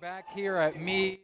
Back here at Mead.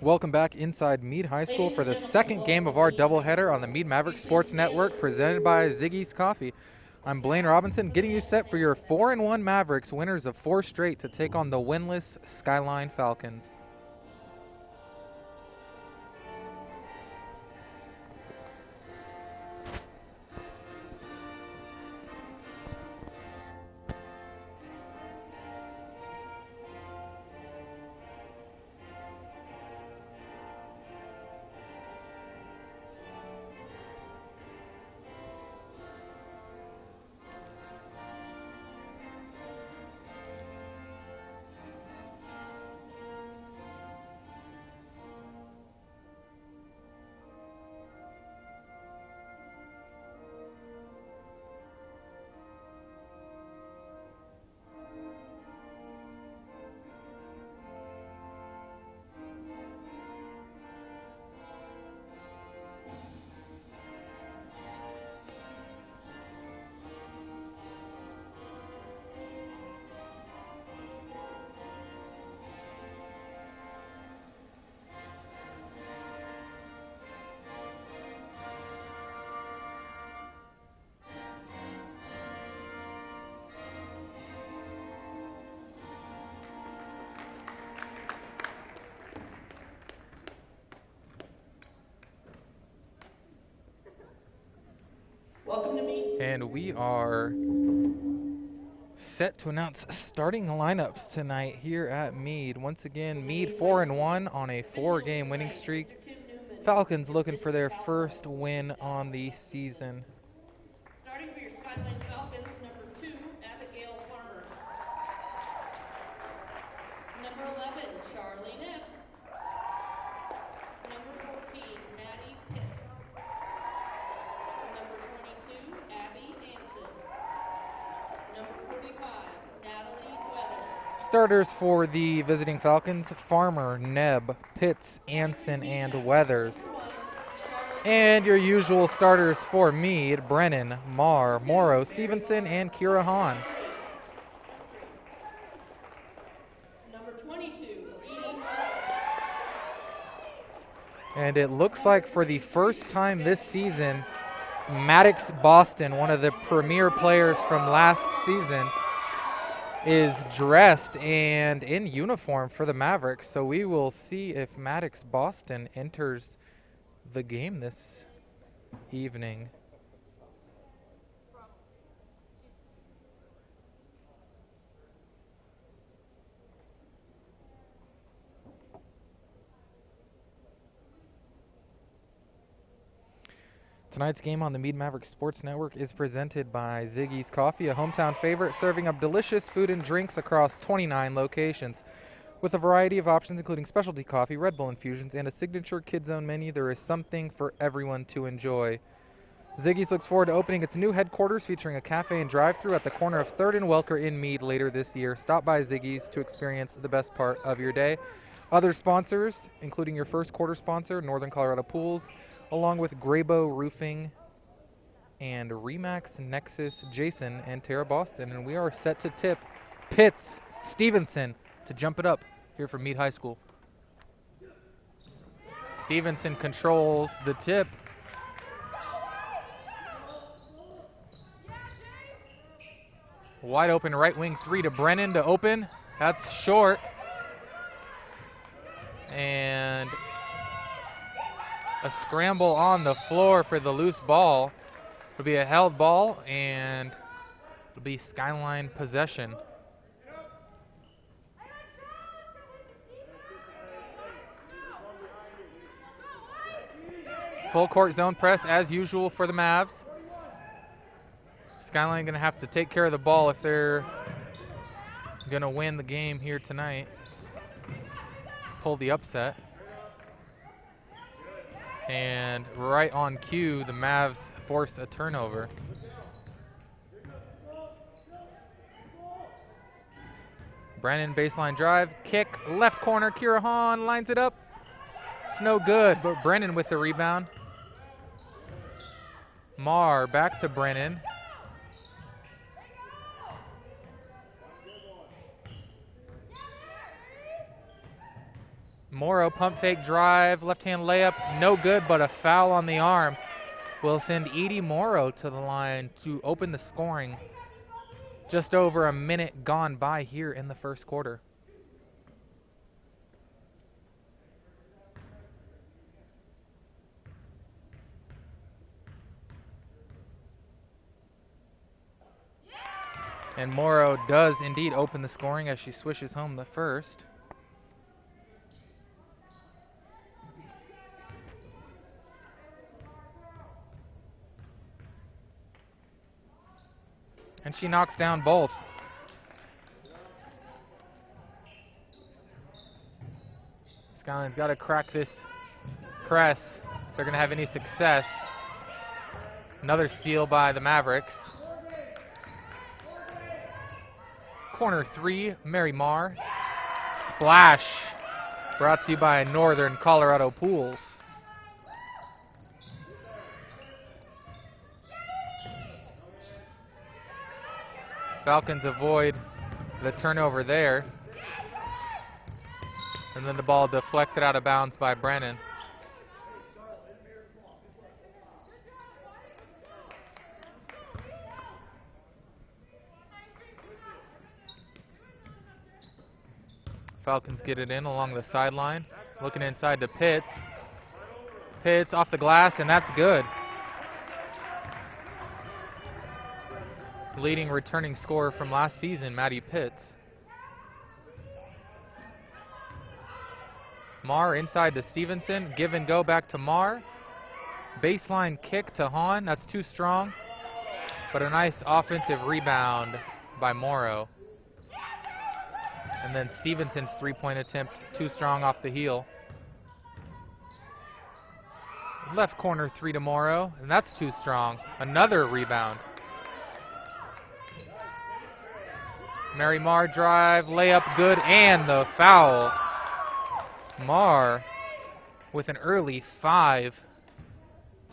Welcome back inside Mead High School for the second game of our doubleheader on the Mead Mavericks Sports Network presented by Ziggy's Coffee. I'm Blaine Robinson, getting you set for your 4-1 Mavericks, winners of 4 straight, to take on the winless Skyline Falcons. Welcome to Mead. And we are set to announce starting lineups tonight here at Mead. Once again, Mead 4-1 on a 4-game winning streak. Falcons looking for their first win on the season. Starting for your Skyline Falcons, number 2, Abigail Farmer. Number 11, Charlie Neff. Number 14, Maddie Pitt. Number 22, Abby Anson. Number 45, Natalie Weather. Starters for the visiting Falcons: Farmer, Nebb, Pitts, Anson, and Weathers. And your usual starters for Mead: Brennan, Marr, Morrow, Stevenson, and Kira Hahn. Number 22, Edie. And it looks like for the first time this season, Maddox Boston, one of the premier players from last season, is dressed and in uniform for the Mavericks, so we will see if Maddox Boston enters the game this evening. Tonight's game on the Mead Mavericks Sports Network is presented by Ziggy's Coffee, a hometown favorite serving up delicious food and drinks across 29 locations. With a variety of options including specialty coffee, Red Bull infusions, and a signature Kids Zone menu, there is something for everyone to enjoy. Ziggy's looks forward to opening its new headquarters featuring a cafe and drive-thru at the corner of 3rd and Welker in Mead later this year. Stop by Ziggy's to experience the best part of your day. Other sponsors, including your first quarter sponsor, Northern Colorado Pools, along with Graybo Roofing and Remax Nexus, Jason and Tara Boston. And we are set to tip Pitts Stevenson to jump it up here from Mead High School. Stevenson controls the tip. Wide open right wing three to Brennan to open. That's short. And a scramble on the floor for the loose ball. It'll be a held ball, and it'll be Skyline possession. Full court zone press as usual for the Mavs. Skyline going to have to take care of the ball if they're going to win the game here tonight. Pull the upset. And right on cue, the Mavs force a turnover. Brennan baseline drive, kick, left corner, Kira Hahn lines it up. It's no good, but Brennan with the rebound. Marr back to Brennan. Morrow pump fake drive, left-hand layup, no good, but a foul on the arm will send Edie Morrow to the line to open the scoring. Just over a minute gone by here in the first quarter. And Morrow does indeed open the scoring as she swishes home the first. And she knocks down both. Skyline's got to crack this press if they're going to have any success. Another steal by the Mavericks. Corner three, Mary Marr. Splash. Brought to you by Northern Colorado Pools. Falcons avoid the turnover there. And then the ball deflected out of bounds by Brennan. Falcons get it in along the sideline. Looking inside to Pitts. Pitts off the glass, and that's good. Leading returning scorer from last season, Maddie Pitts. Marr inside to Stevenson. Give and go back to Marr. Baseline kick to Hahn. That's too strong. But a nice offensive rebound by Morrow. And then Stevenson's three-point attempt, too strong off the heel. Left corner three to Morrow, and that's too strong. Another rebound. Mary Marr drive, layup good, and the foul. Marr with an early 5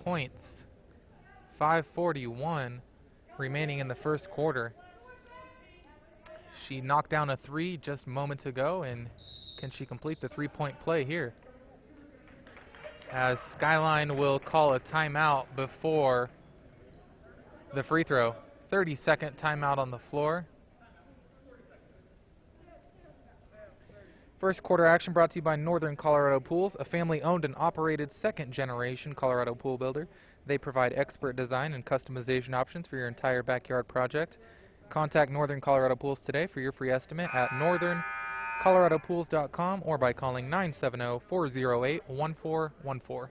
points. 5:41 remaining in the first quarter. She knocked down a three just moments ago, and can she complete the three-point play here? As Skyline will call a timeout before the free throw. 30-second timeout on the floor. First quarter action brought to you by Northern Colorado Pools, a family-owned and operated second-generation Colorado pool builder. They provide expert design and customization options for your entire backyard project. Contact Northern Colorado Pools today for your free estimate at northernColoradoPools.com or by calling 970-408-1414.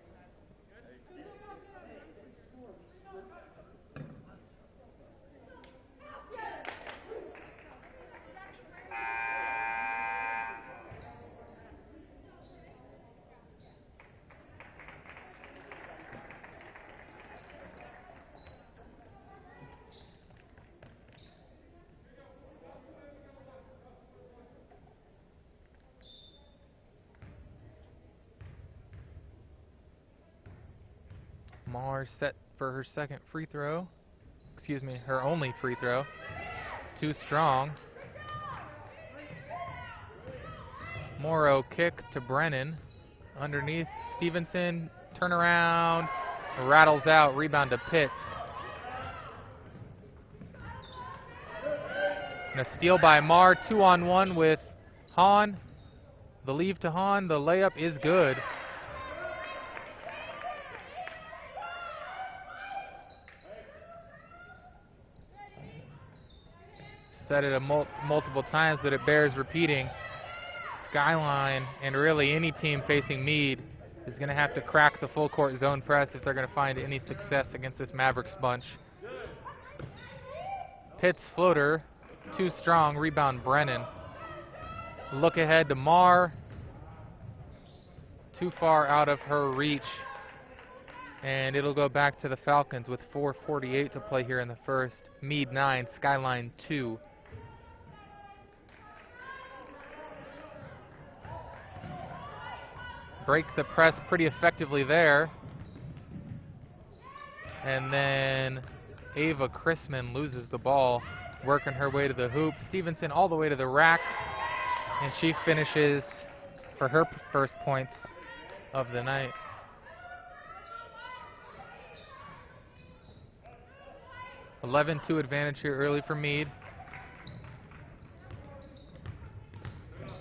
Mar set for her second free throw. Excuse me, her only free throw. Too strong. Morrow kick to Brennan. Underneath Stevenson. Turnaround. Rattles out. Rebound to Pitts. And a steal by Mar. 2-on-1 with Hahn. The leave to Hahn. The layup is good. Said it multiple times, but it bears repeating. Skyline, and really any team facing Mead, is going to have to crack the full court zone press if they're going to find any success against this Mavericks bunch. Pitts floater, too strong, rebound Brennan. Look ahead to Mar. Too far out of her reach. And it'll go back to the Falcons with 4:48 to play here in the first. Mead 9, Skyline 2. Break the press pretty effectively there. And then Ava Chrisman loses the ball, working her way to the hoop. Stevenson all the way to the rack, and she finishes for her first points of the night. (11-2) advantage here early for Mead.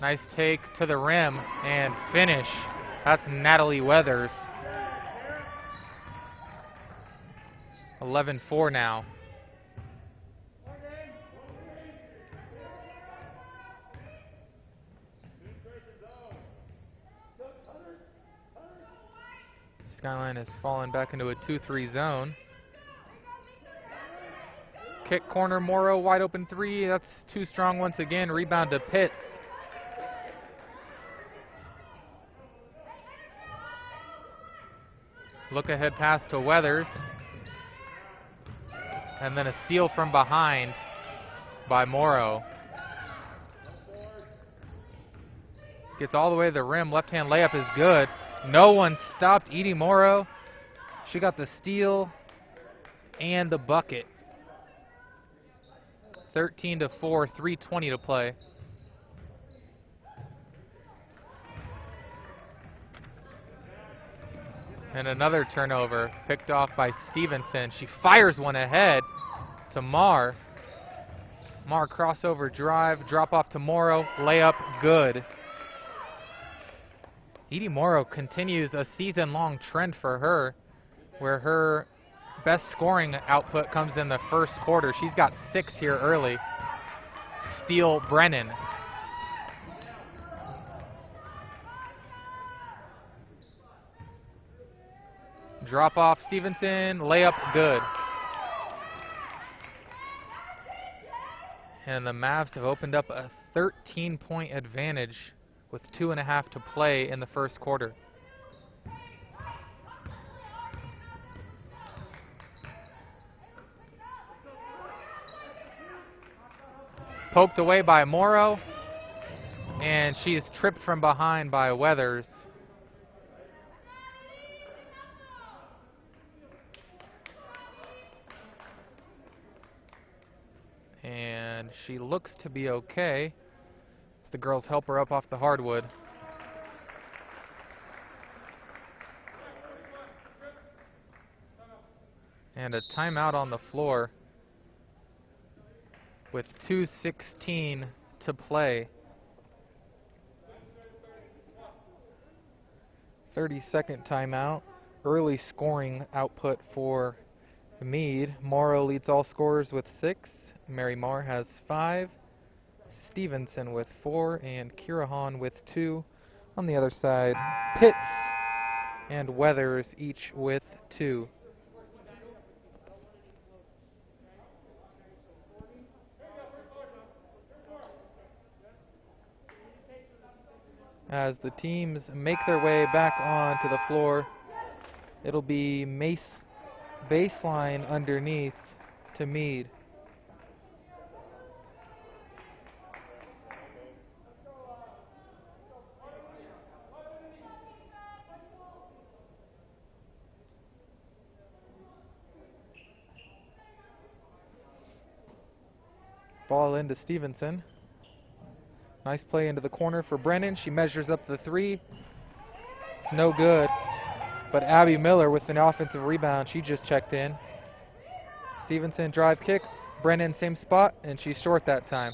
Nice take to the rim and finish. That's Natalie Weathers. 11-4 now. Skyline has fallen back into a 2-3 zone. Kick corner, Morrow, wide open three. That's too strong once again. Rebound to Pitts. Look ahead pass to Weathers. And then a steal from behind by Morrow. Gets all the way to the rim. Left-hand layup is good. No one stopped Edie Morrow. She got the steal and the bucket. 13-4, 3:20 to play. And another turnover picked off by Stevenson. She fires one ahead to Mar. Mar crossover drive, drop off to Morrow, layup good. Edie Morrow continues a season-long trend for her, where her best scoring output comes in the first quarter. She's got 6 here early. Steal Brennan. Drop off Stevenson, layup good. And the Mavs have opened up a 13-point advantage with 2.5 to play in the first quarter. Poked away by Morrow, and she is tripped from behind by Weathers. And she looks to be okay. The girls help her up off the hardwood. And a timeout on the floor with 2:16 to play. 30-second timeout. Early scoring output for Mead. Morrow leads all scorers with 6. Mary Marr has 5. Stevenson with 4. And Kira Hahn with 2. On the other side, Pitts and Weathers each with 2. As the teams make their way back onto the floor, it'll be baseline underneath to Mead. Ball into Stevenson. Nice play into the corner for Brennan. She measures up the 3. It's no good. But Abby Miller with an offensive rebound. She just checked in. Stevenson drive kick. Brennan same spot, and she's short that time.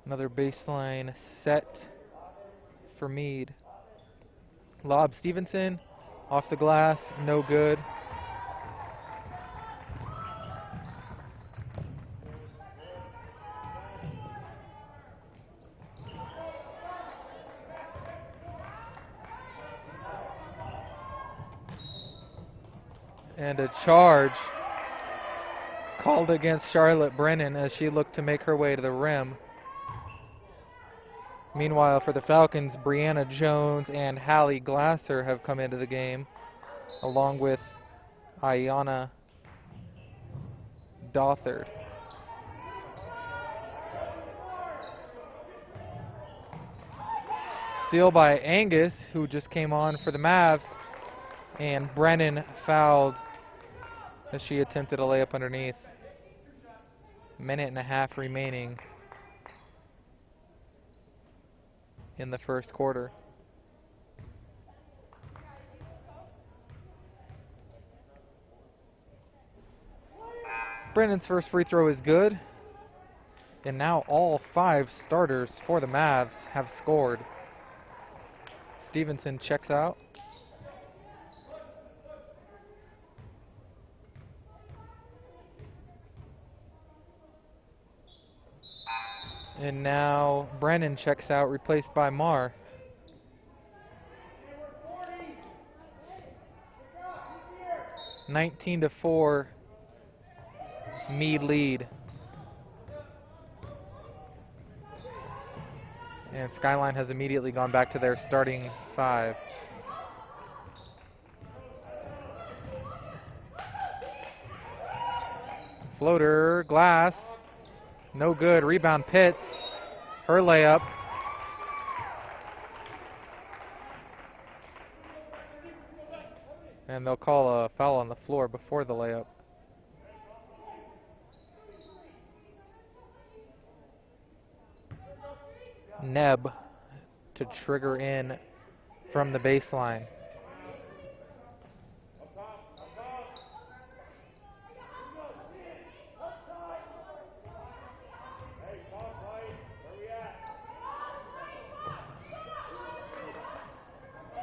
Another baseline set for Mead. Lob Stevenson, off the glass, no good. And a charge called against Charlotte Brennan as she looked to make her way to the rim. Meanwhile, for the Falcons, Brianna Jones and Hallie Glasser have come into the game, along with Ayana Dothard. Steal by Angus, who just came on for the Mavs, and Brennan fouled as she attempted a layup underneath. Minute and a half remaining in the first quarter. Brennan's first free throw is good, and now all 5 starters for the Mavs have scored. Stevenson checks out. And now Brennan checks out, replaced by Marr. (19-4) Mead lead. And Skyline has immediately gone back to their starting 5. Floater, glass, no good. Rebound Pitts. Her layup. And they'll call a foul on the floor before the layup. Neb to trigger in from the baseline.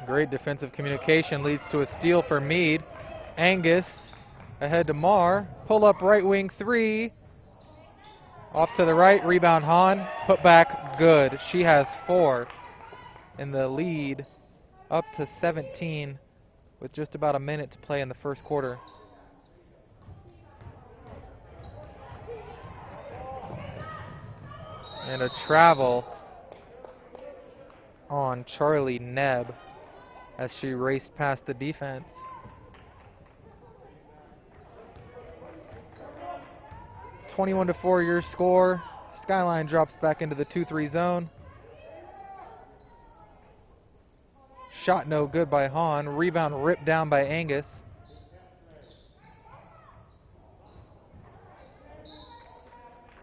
Great defensive communication leads to a steal for Mead. Angus ahead to Marr. Pull up right wing 3. Off to the right, rebound Hahn. Put back, good. She has 4. And the lead up to 17 with just about a minute to play in the first quarter. And a travel on Charlie Neb as she raced past the defense. (21-4) your score. Skyline drops back into the 2-3 zone. Shot no good by Hahn. Rebound ripped down by Angus.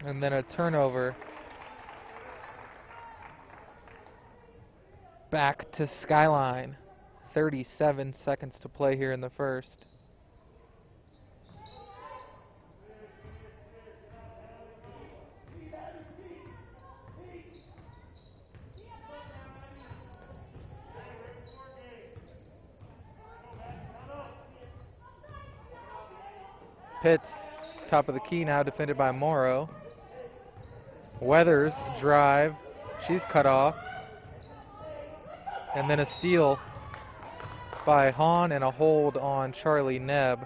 And then a turnover. Back to Skyline. 37 seconds to play here in the first. Pitts, top of the key now, defended by Morrow. Weathers, drive. She's cut off. And then a steal by Hahn and a hold on Charlie Nebb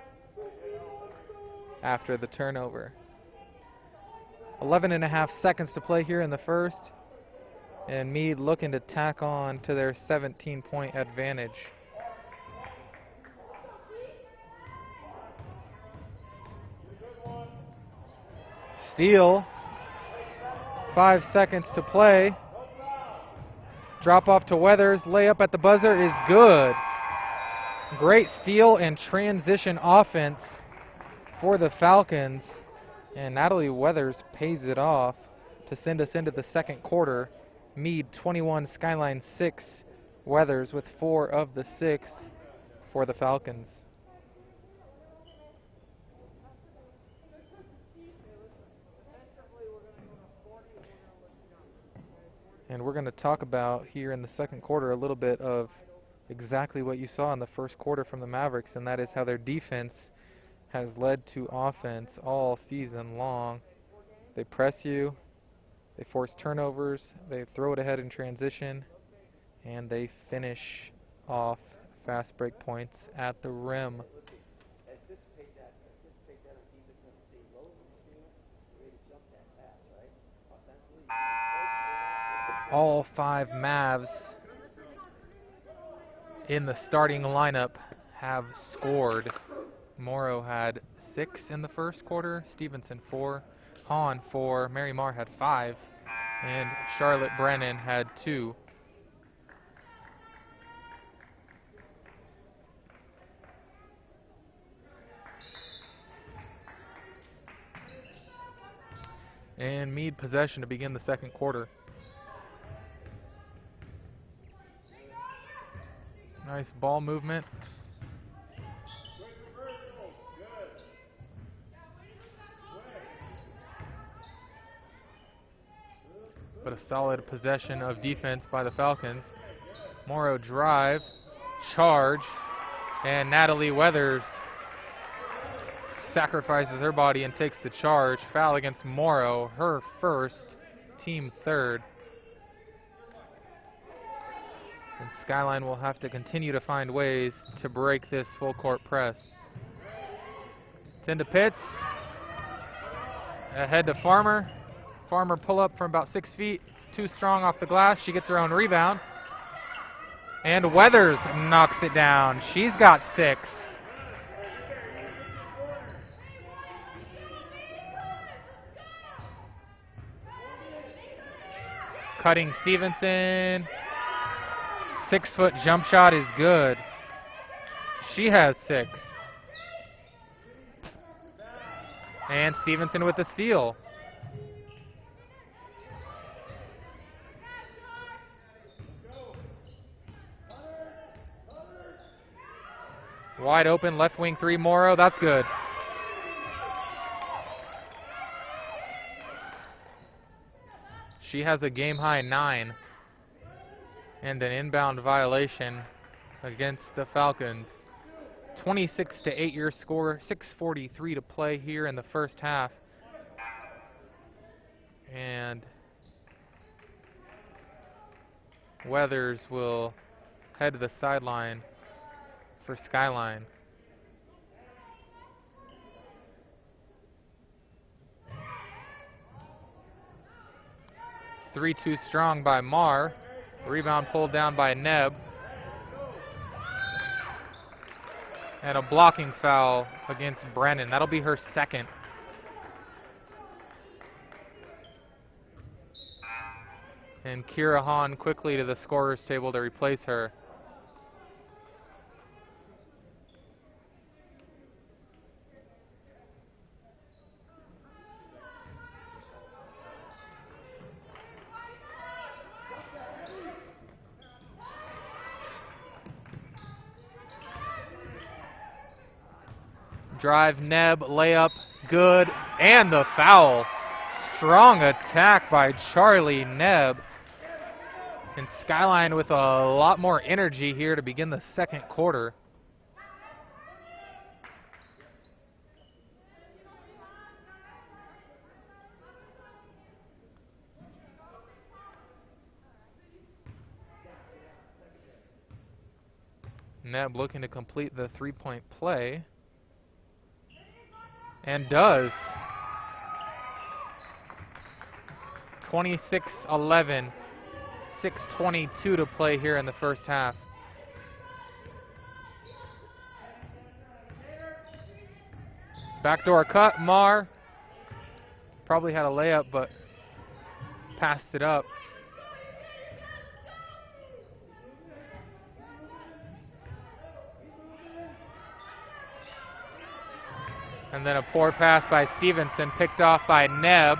after the turnover. 11.5 seconds to play here in the first. And Mead looking to tack on to their 17-point advantage. Steal. 5 seconds to play. Drop off to Weathers. Layup at the buzzer is good. Great steal and transition offense for the Falcons. And Natalie Weathers pays it off to send us into the second quarter. Mead 21, Skyline 6. Weathers with 4 of the 6 for the Falcons. And we're going to talk about here in the second quarter a little bit of exactly what you saw in the first quarter from the Mavericks, and that is how their defense has led to offense all season long. They press you, they force turnovers, they throw it ahead in transition, and they finish off fast break points at the rim. All 5 Mavs in the starting lineup have scored. Morrow had 6 in the first quarter, Stevenson 4, Hahn 4, Mary Marr had 5, and Charlotte Brennan had 2. And Mead possession to begin the second quarter. Nice ball movement. But a solid possession of defense by the Falcons. Morrow drive, charge, and Natalie Weathers sacrifices her body and takes the charge. Foul against Morrow, her first, team third. And Skyline will have to continue to find ways to break this full court press. It's into Pitts. Ahead to Farmer. Farmer pull up from about 6 feet. Too strong off the glass. She gets her own rebound. And Weathers knocks it down. She's got 6. Cutting Stevenson. 6-foot jump shot is good. She has 6. And Stevenson with the steal. Wide open, left wing 3, Morrow. That's good. She has a game-high 9. And an inbound violation against the Falcons. 26-8 your score, 6:43 to play here in the first half. And Weathers will head to the sideline for Skyline. Three-two strong by Marr. Rebound pulled down by Nebb. And a blocking foul against Brennan. That'll be her second. And Kira Hahn quickly to the scorer's table to replace her. Drive, Neb, layup, good, and the foul. Strong attack by Charlie Neb. And Skyline with a lot more energy here to begin the second quarter. Neb looking to complete the three-point play. And does. 26-11. 6:22 to play here in the first half. Backdoor cut, Mar. Probably had a layup, but passed it up. And then a poor pass by Stevenson, picked off by Neb.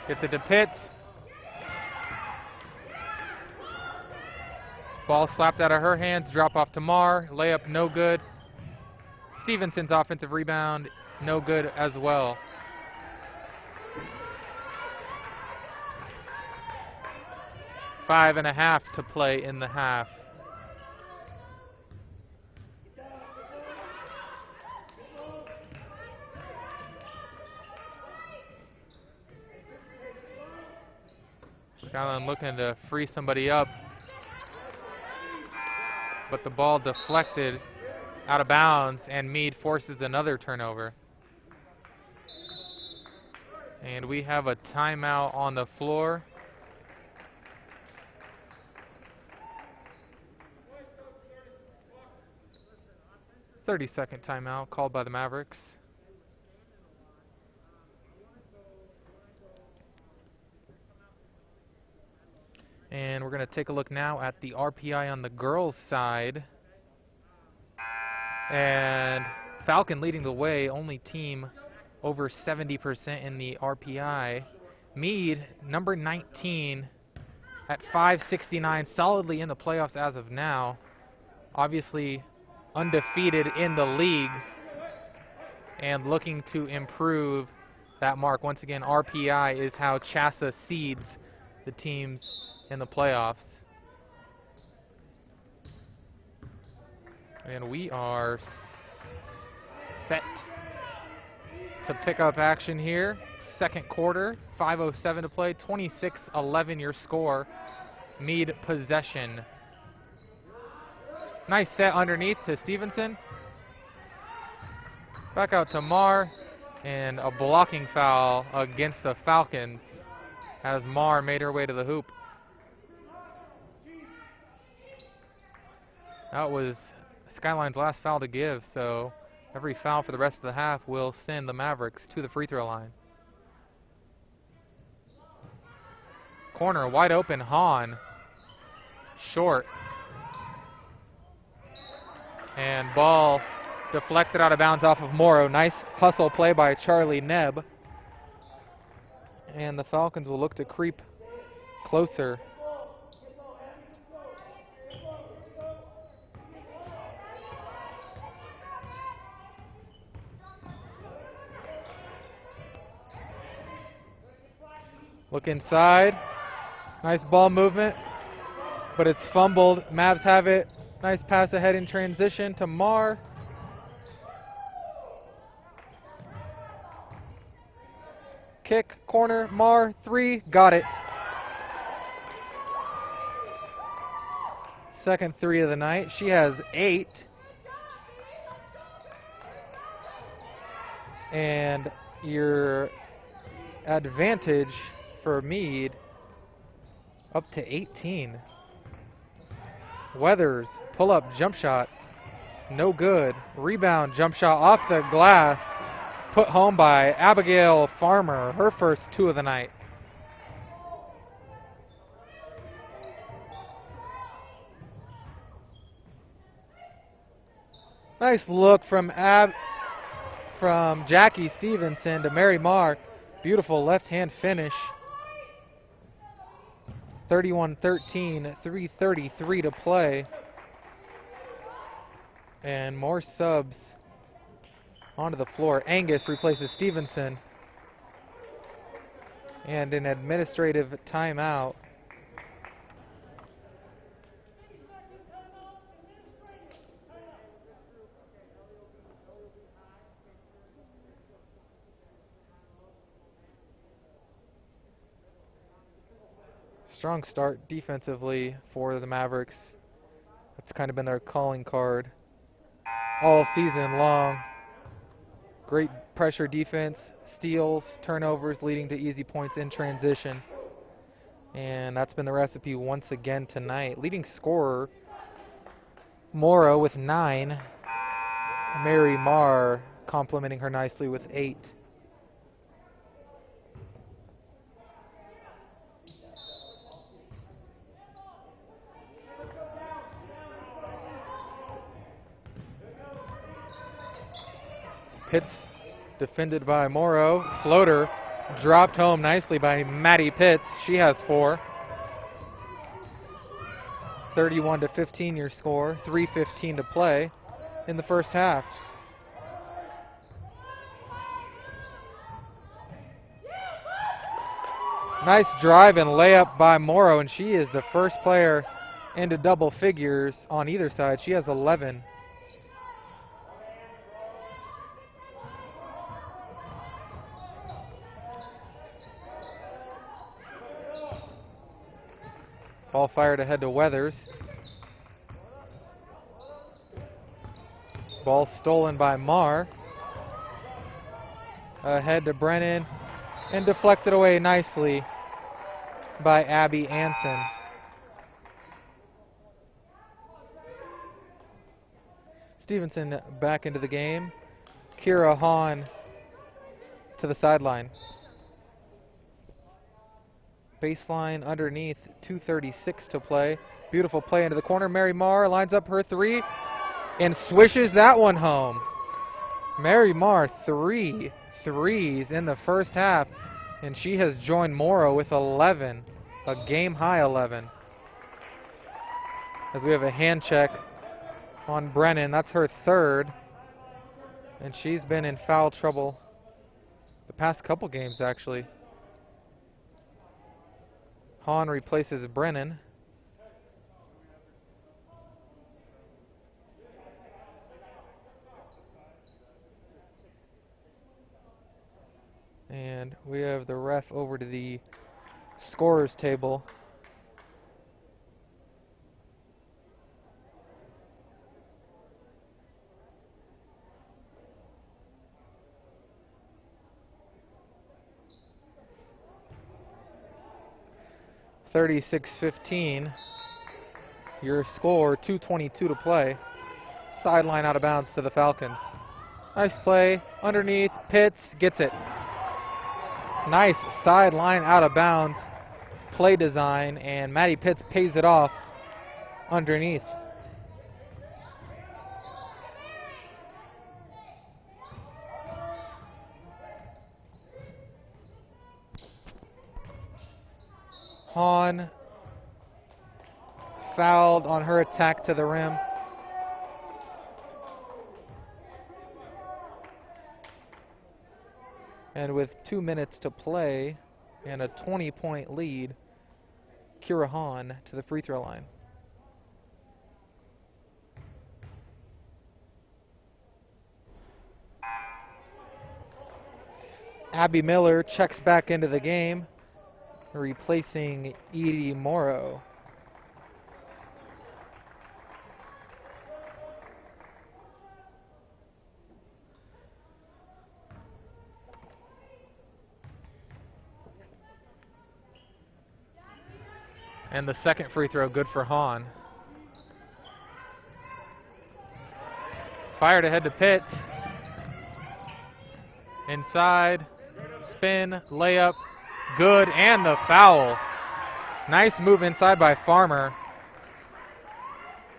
Gets it to Pitts. Ball slapped out of her hands, drop off to Mar. Layup no good. Stevenson's offensive rebound no good as well. Five and a half to play in the half. Skyline looking to free somebody up, but the ball deflected out of bounds, and Mead forces another turnover. And we have a timeout on the floor. "30-second timeout called by the Mavericks. And we're going to take a look now at the RPI on the girls' side. And Falcon leading the way, only team over 70% in the RPI. Mead, number 19 at 569, solidly in the playoffs as of now. Obviously undefeated in the league and looking to improve that mark. Once again, RPI is how CHASA seeds the teams in the playoffs. And we are set to pick up action here. Second quarter, 5:07 to play, 26-11 your score. Mead possession. Nice set underneath to Stevenson. Back out to Mar, and a blocking foul against the Falcons as Mar made her way to the hoop. That was Skyline's last foul to give, so every foul for the rest of the half will send the Mavericks to the free throw line. Corner, wide open, Hahn. Short. And ball deflected out of bounds off of Morrow. Nice hustle play by Charlie Neb. And the Falcons will look to creep closer. Look inside. Nice ball movement, but it's fumbled. Mavs have it. Nice pass ahead in transition to Mar. Kick, corner, Mar, three, got it. Second three of the night. She has 8. And your advantage for Mead up to 18. Weathers, pull-up jump shot, no good. Rebound jump shot off the glass, put home by Abigail Farmer, her first 2 of the night. Nice look from Jackie Stevenson to Mary Marr. Beautiful left-hand finish. 31-13, 3:33 to play. And more subs onto the floor. Angus replaces Stevenson. And an administrative timeout. Strong start defensively for the Mavericks. That's kind of been their calling card all season long. Great pressure defense, steals, turnovers leading to easy points in transition. And that's been the recipe once again tonight. Leading scorer, Morrow with 9. Mary Marr complimenting her nicely with 8. Pitts defended by Morrow. Floater dropped home nicely by Maddie Pitts. She has 4. 31-15 your score. 3:15 to play in the first half. Nice drive and layup by Morrow, and she is the first player into double figures on either side. She has 11. Ball fired ahead to Weathers. Ball stolen by Marr. Ahead to Brennan and deflected away nicely by Abby Anson. Stevenson back into the game. Kira Hahn to the sideline. Baseline underneath, 2:36 to play. Beautiful play into the corner. Mary Marr lines up her 3 and swishes that one home. Mary Marr, 3 threes in the first half, and she has joined Morrow with 11, a game-high 11. As we have a hand check on Brennan, that's her 3rd, and she's been in foul trouble the past couple games, actually. Hahn replaces Brennan. And we have the ref over to the scorer's table. (36-15). Your score, 2:22 to play. Sideline out of bounds to the Falcons. Nice play underneath. Pitts gets it. Nice sideline out of bounds play design, and Maddie Pitts pays it off underneath. Hahn fouled on her attack to the rim. And with 2 minutes to play and a 20-point lead, Kira Hahn to the free throw line. Abby Miller checks back into the game, replacing Edie Morrow. And the second free throw good for Hahn. Fired ahead to Pitts. Inside, spin, layup, good, and the foul. Nice move inside by Farmer.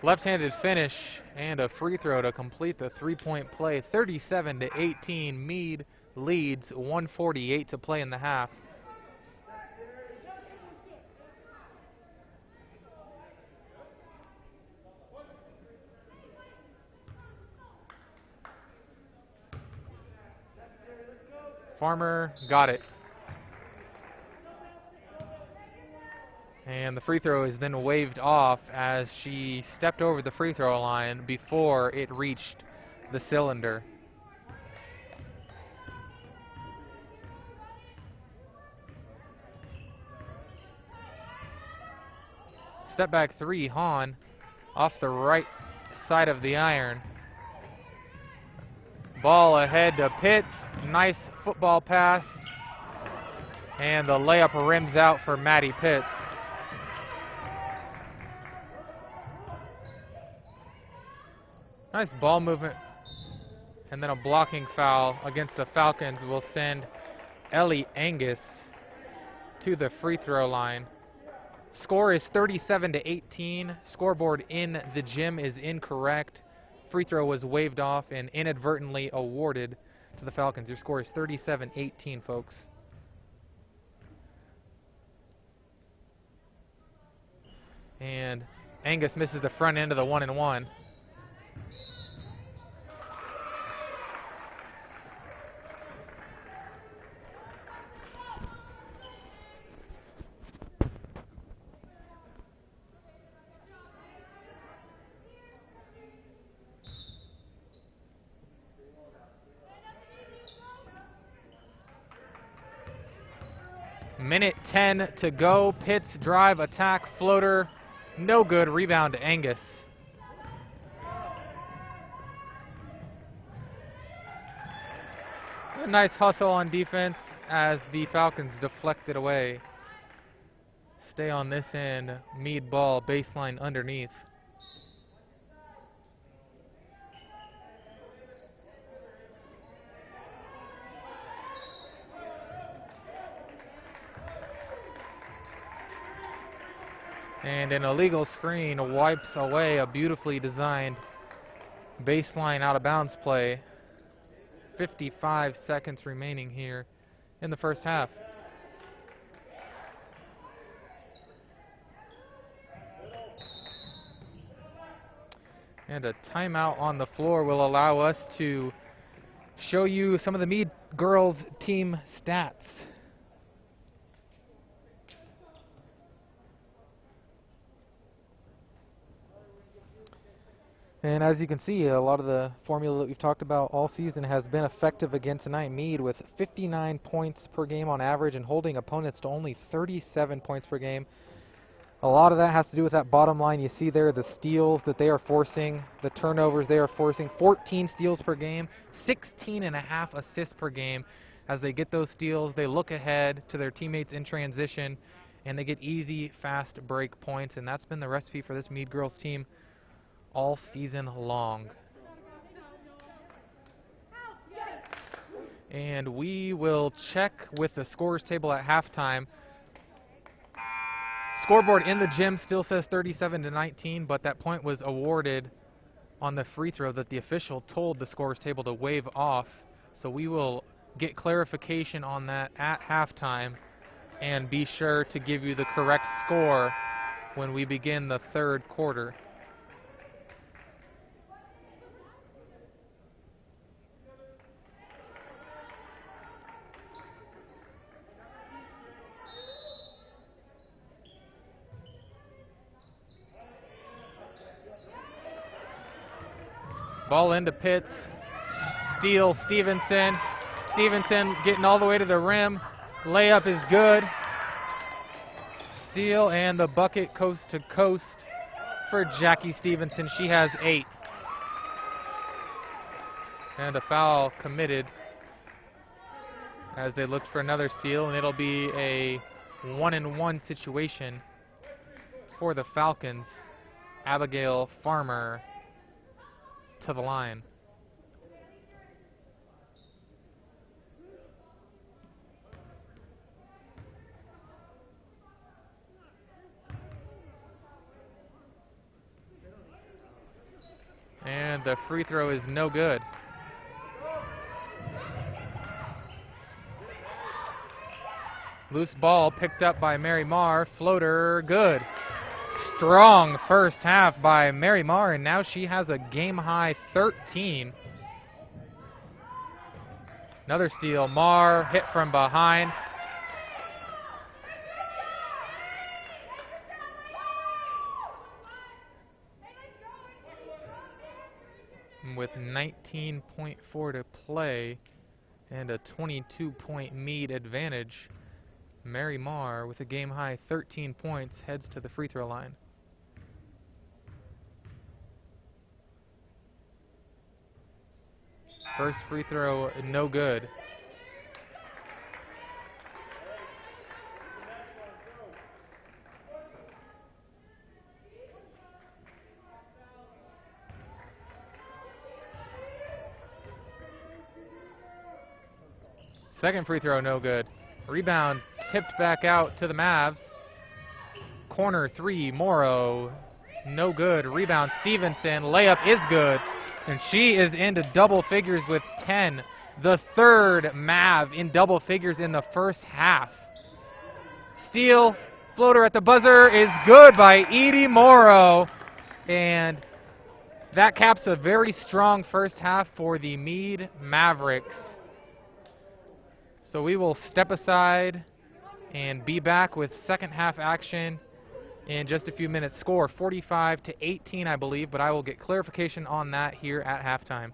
Left-handed finish and a free throw to complete the three-point play. 37-18, Mead leads, 1:48 to play in the half. Farmer got it. And the free throw is then waved off as she stepped over the free throw line before it reached the cylinder. Step back three, Hahn, off the right side of the iron. Ball ahead to Pitts. Nice football pass. And the layup rims out for Maddie Pitts. Nice ball movement. And then a blocking foul against the Falcons will send Ellie Angus to the free throw line. Score is 37-18. Scoreboard in the gym is incorrect. Free throw was waved off and inadvertently awarded to the Falcons. Your score is 37-18, folks. And Angus misses the front end of the 1-and-1. Minute 10 to go. Pitts drive, attack, floater. No good. Rebound to Angus. A nice hustle on defense as the Falcons deflect it away. Stay on this end. Mead ball, baseline underneath. And an illegal screen wipes away a beautifully designed baseline out of bounds play. 55 seconds remaining here in the first half. And a timeout on the floor will allow us to show you some of the Mead girls team stats. And as you can see, a lot of the formula that we've talked about all season has been effective again tonight. Mead with 59 points per game on average and holding opponents to only 37 points per game. A lot of that has to do with that bottom line. You see there the steals that they are forcing, the turnovers they are forcing. 14 steals per game, 16.5 assists per game. As they get those steals, they look ahead to their teammates in transition, and they get easy, fast break points. And that's been the recipe for this Mead girls team all season long. And we will check with the scorers table at halftime. Scoreboard in the gym still says 37-19, but that point was awarded on the free throw that the official told the scorers table to wave off. So we will get clarification on that at halftime and be sure to give you the correct score when we begin the third quarter. Ball into Pitts. Steal, Stevenson. Stevenson getting all the way to the rim. Layup is good. Steal and the bucket coast to coast for Jackie Stevenson. She has 8. And a foul committed as they looked for another steal, and it'll be a 1-and-1 situation for the Falcons. Abigail Farmer to the line. And the free throw is no good. Loose ball picked up by Mary Marr. Floater good. Strong first half by Mary Marr, and now she has a game-high 13. Another steal. Marr hit from behind. With 19.4 to play and a 22-point Mead advantage, Mary Marr with a game-high 13 points heads to the free throw line. First free throw, no good. Second free throw, no good. Rebound tipped back out to the Mavs. Corner three, Morrow, no good. Rebound, Stevenson, layup is good. And she is into double figures with 10. The third Mav in double figures in the first half. Steal, floater at the buzzer is good by Edie Morrow. And that caps a very strong first half for the Mead Mavericks. So we will step aside and be back with second half action in just a few minutes. Score 45-18, I believe, but I will get clarification on that here at halftime.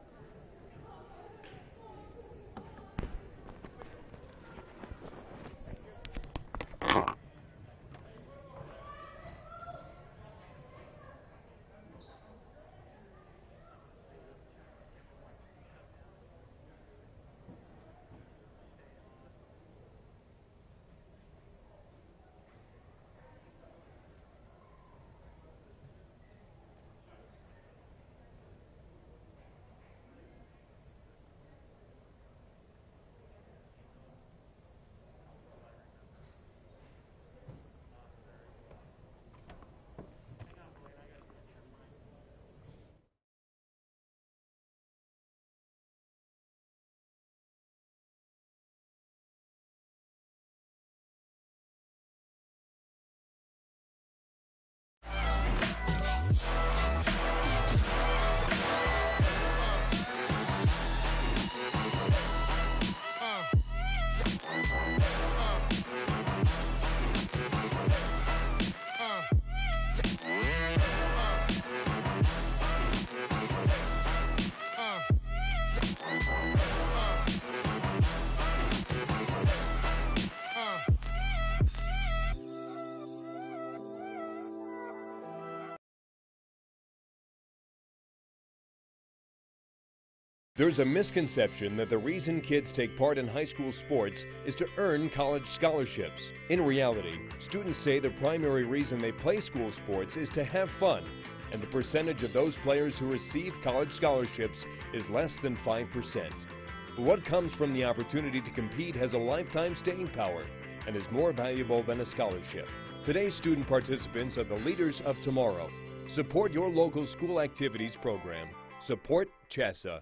There's a misconception that the reason kids take part in high school sports is to earn college scholarships. In reality, students say the primary reason they play school sports is to have fun, and the percentage of those players who receive college scholarships is less than 5%. But what comes from the opportunity to compete has a lifetime staying power and is more valuable than a scholarship. Today's student participants are the leaders of tomorrow. Support your local school activities program. Support CHSA.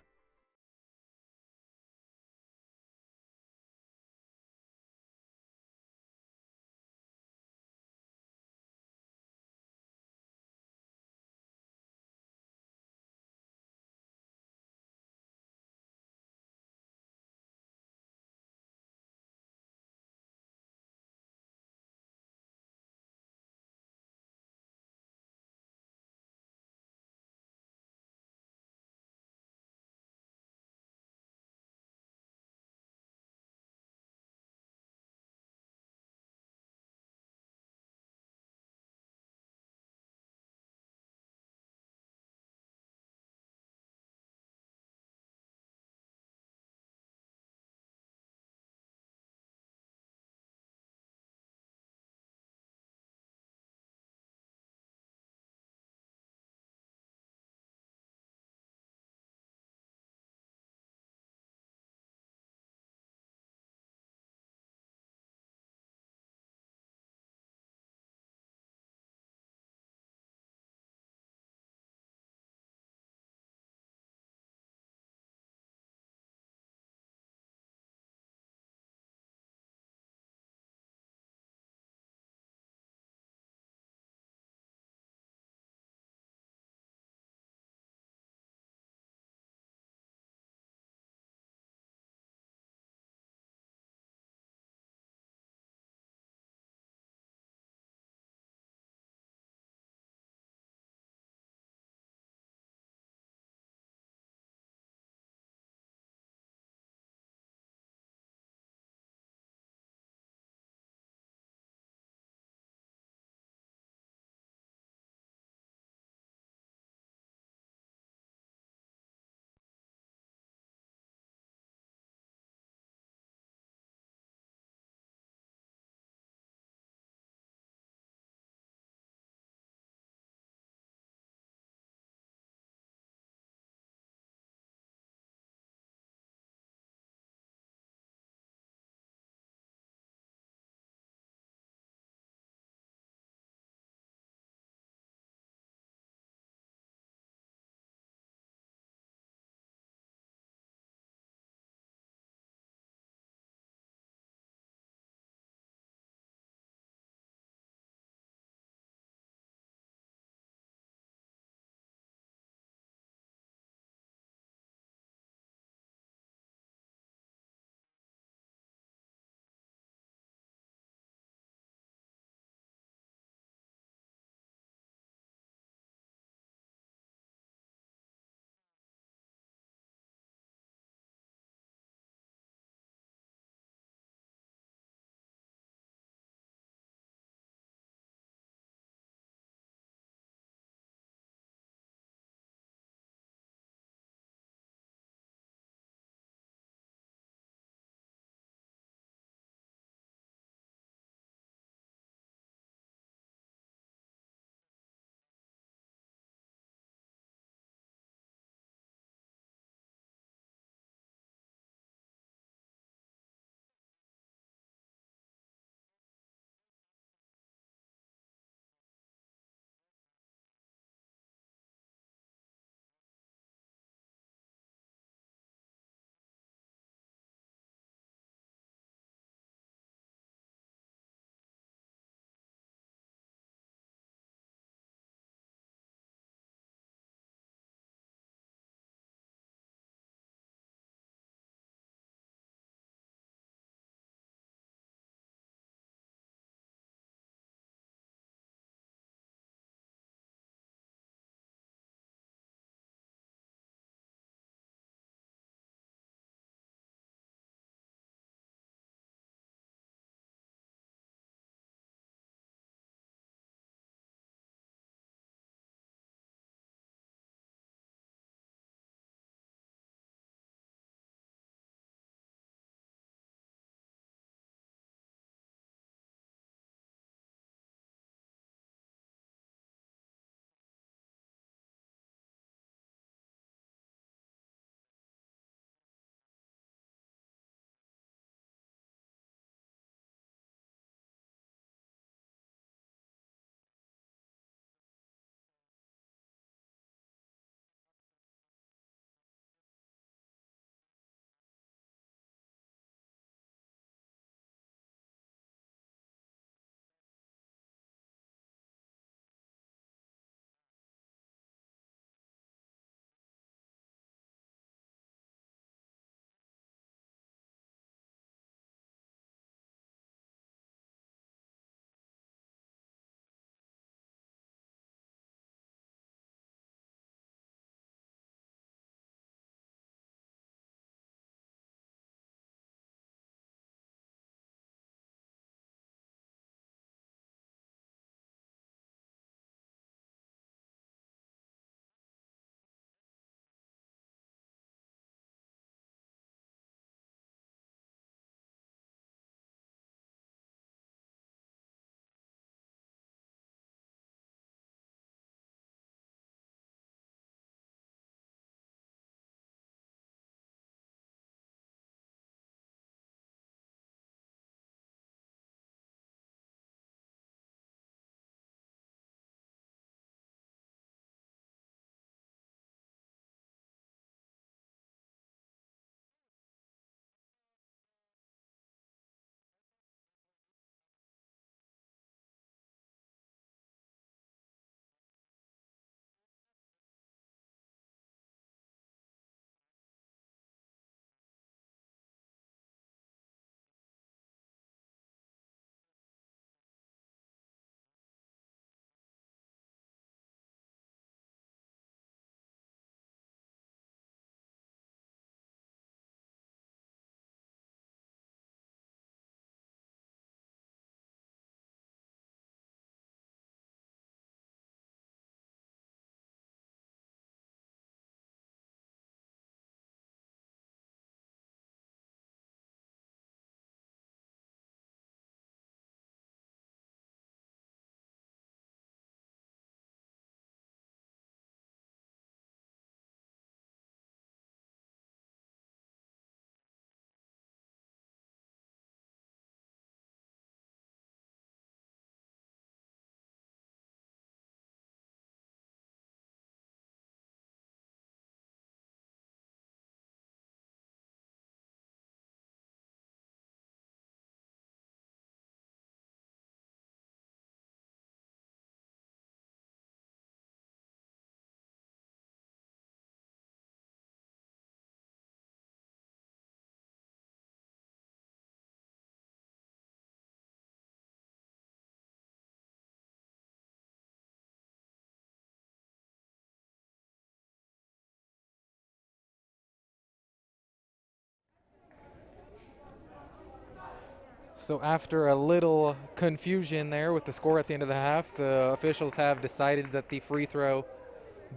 So after a little confusion there with the score at the end of the half, the officials have decided that the free throw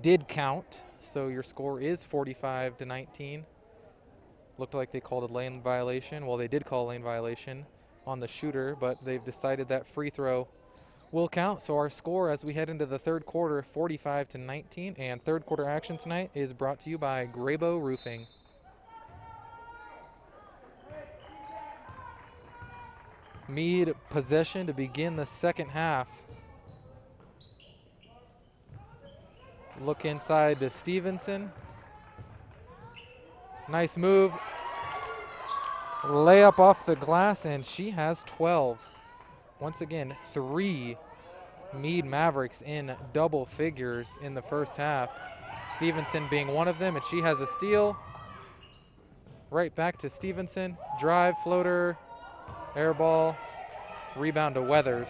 did count. So your score is 45-19. Looked like they called a lane violation. Well, they did call a lane violation on the shooter, but they've decided that free throw will count. So our score as we head into the third quarter, 45-19. And third quarter action tonight is brought to you by Graybo Roofing. Mead possession to begin the second half. Look inside to Stevenson. Nice move. Layup off the glass, and she has 12. Once again, 3 Mead Mavericks in double figures in the first half. Stevenson being one of them, and she has a steal. Right back to Stevenson. Drive, floater, air ball, rebound to Weathers.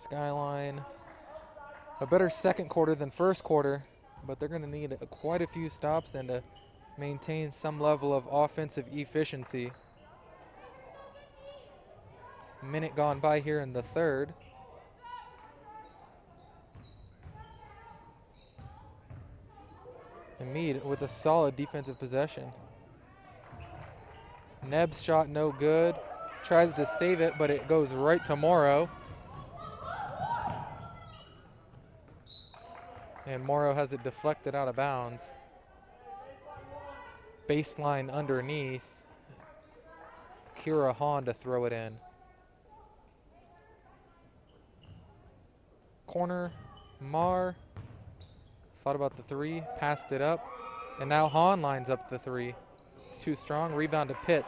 Skyline, a better second quarter than first quarter, but they're going to need quite a few stops and to maintain some level of offensive efficiency. Minute gone by here in the third. And Mead with a solid defensive possession. Neb's shot no good. Tries to save it, but it goes right to Morrow. And Morrow has it deflected out of bounds. Baseline underneath. Kira Hahn to throw it in. Corner, Marr. Thought about the three, passed it up. And now Hahn lines up the three. It's too strong. Rebound to Pitts.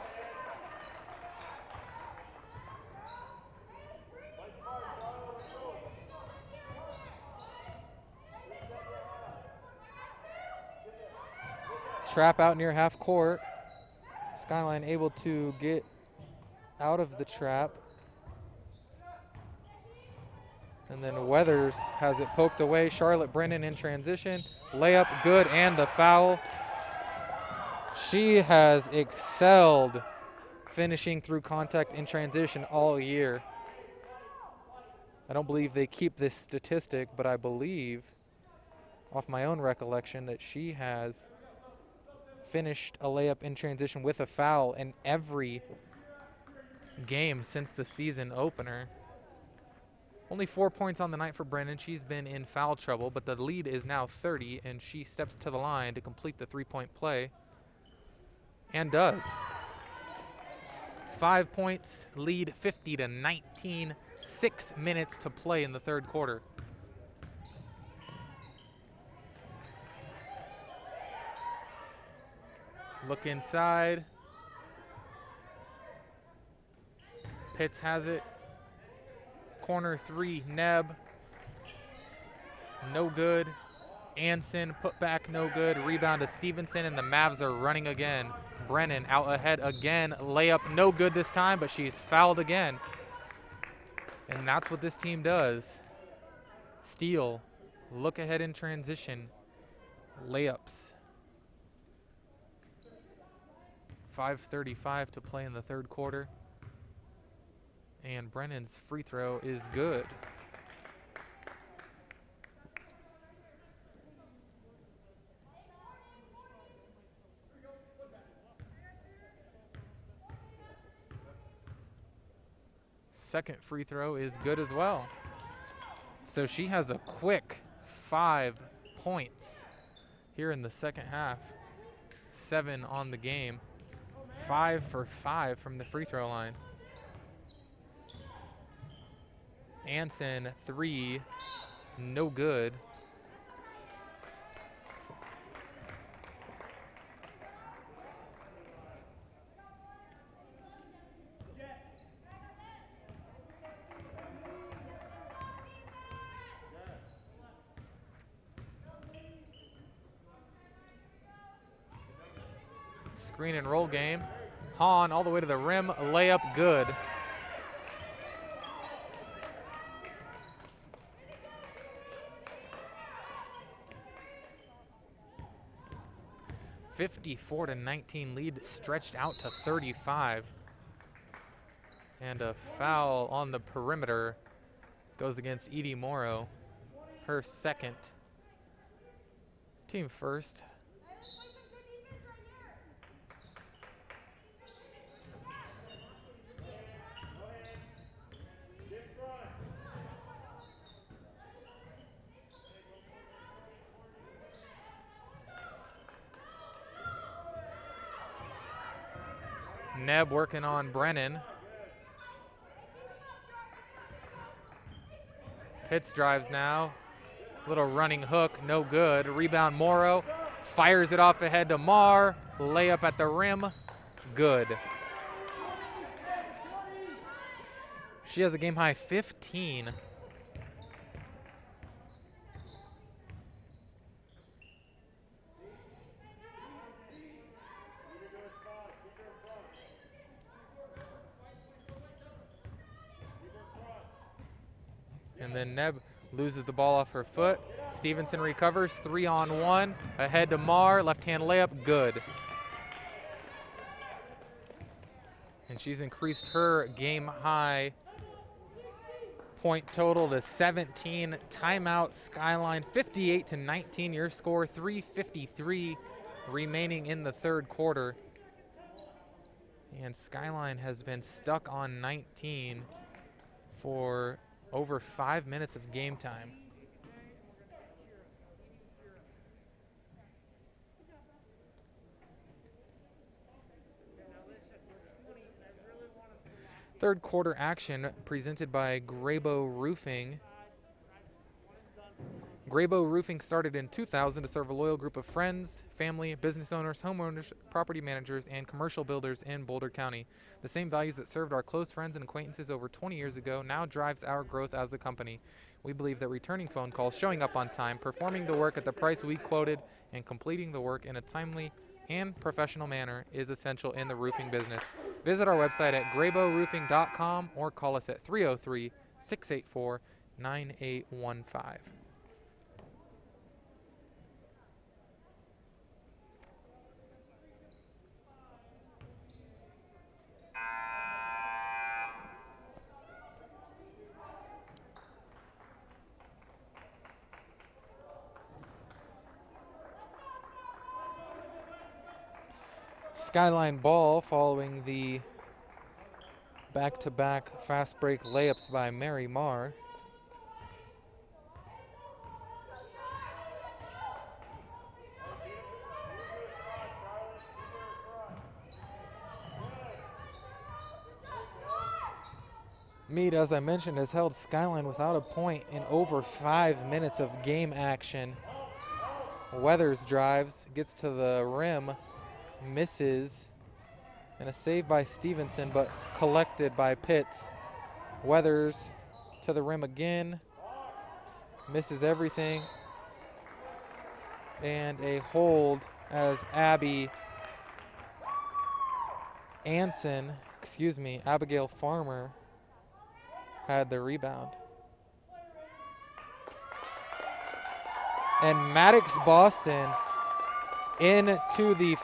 Trap out near half court. Skyline able to get out of the trap. And then Weathers has it poked away. Charlotte Brennan in transition. Layup good, and the foul. She has excelled finishing through contact in transition all year. I don't believe they keep this statistic, but I believe, off my own recollection, that she has finished a layup in transition with a foul in every game since the season opener. Only 4 points on the night for Brennan. She's been in foul trouble, but the lead is now 30, and she steps to the line to complete the three-point play, and does. 5 points, lead 50-19, 6 minutes to play in the third quarter. Look inside. Pitts has it. Corner three, Neb. No good. Anson put back, no good. Rebound to Stevenson, and the Mavs are running again. Brennan out ahead again. Layup no good this time, but she's fouled again. And that's what this team does. Steal. Look ahead in transition. Layups. 5:35 to play in the third quarter. And Brennan's free throw is good. Second free throw is good as well. So she has a quick 5 points here in the second half. 7 on the game. 5 for 5 from the free throw line. Anson, 3, no good. Screen and roll game. Hahn all the way to the rim, layup good. 54-19 lead stretched out to 35. And a foul on the perimeter goes against Edie Morrow. Her second. Team first. Neb working on Brennan. Pitts drives now. Little running hook, no good. Rebound Morrow. Fires it off ahead to Marr. Layup at the rim. Good. She has a game high 15. And then Neb loses the ball off her foot. Stevenson recovers, 3-on-1. Ahead to Marr, left-hand layup, good. And she's increased her game high point total to 17. Timeout Skyline, 58-19 your score, 3:53 remaining in the third quarter. And Skyline has been stuck on 19 for over 5 minutes of game time. Third quarter action presented by Graybo Roofing. Graybo Roofing started in 2000 to serve a loyal group of friends, family, business owners, homeowners, property managers, and commercial builders in Boulder County. The same values that served our close friends and acquaintances over 20 years ago now drives our growth as a company. We believe that returning phone calls, showing up on time, performing the work at the price we quoted, and completing the work in a timely and professional manner is essential in the roofing business. Visit our website at graybo-roofing.com or call us at 303-684-9815. Skyline ball following the back-to-back fast break layups by Mary Marr. Mead, as I mentioned, has held Skyline without a point in over 5 minutes of game action. Weathers drives, gets to the rim, misses, and a save by Stevenson, but collected by Pitts. Weathers to the rim again, misses everything, and a hold as Abigail Farmer had the rebound. And Maddox Boston into the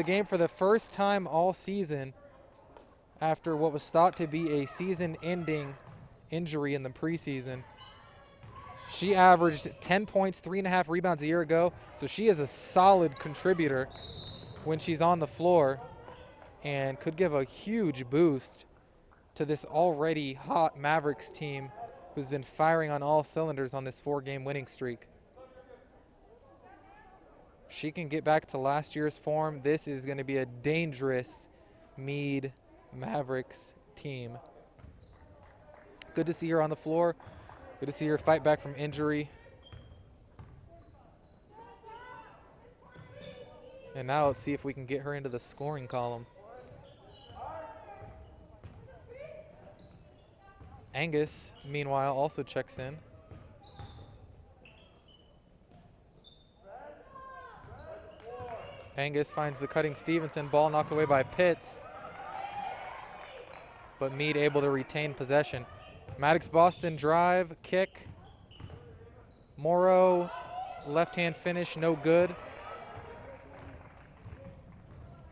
game for the first time all season after what was thought to be a season-ending injury in the preseason. She averaged 10 points, 3.5 rebounds a year ago, so she is a solid contributor when she's on the floor and could give a huge boost to this already hot Mavericks team who's been firing on all cylinders on this 4-game winning streak. She can get back to last year's form. This is going to be a dangerous Mead Mavericks team. Good to see her on the floor. Good to see her fight back from injury. And now let's see if we can get her into the scoring column. Angus, meanwhile, also checks in. Angus finds the cutting Stevenson. Ball knocked away by Pitts. But Mead able to retain possession. Maddox Boston drive, kick. Morrow, left-hand finish, no good.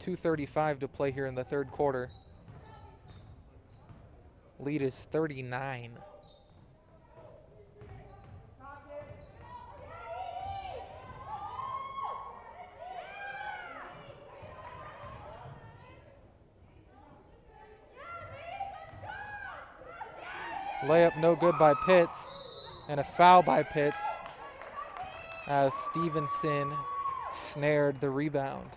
2:35 to play here in the third quarter. Lead is 39. Layup no good by Pitts, and a foul by Pitts as Stevenson snared the rebound.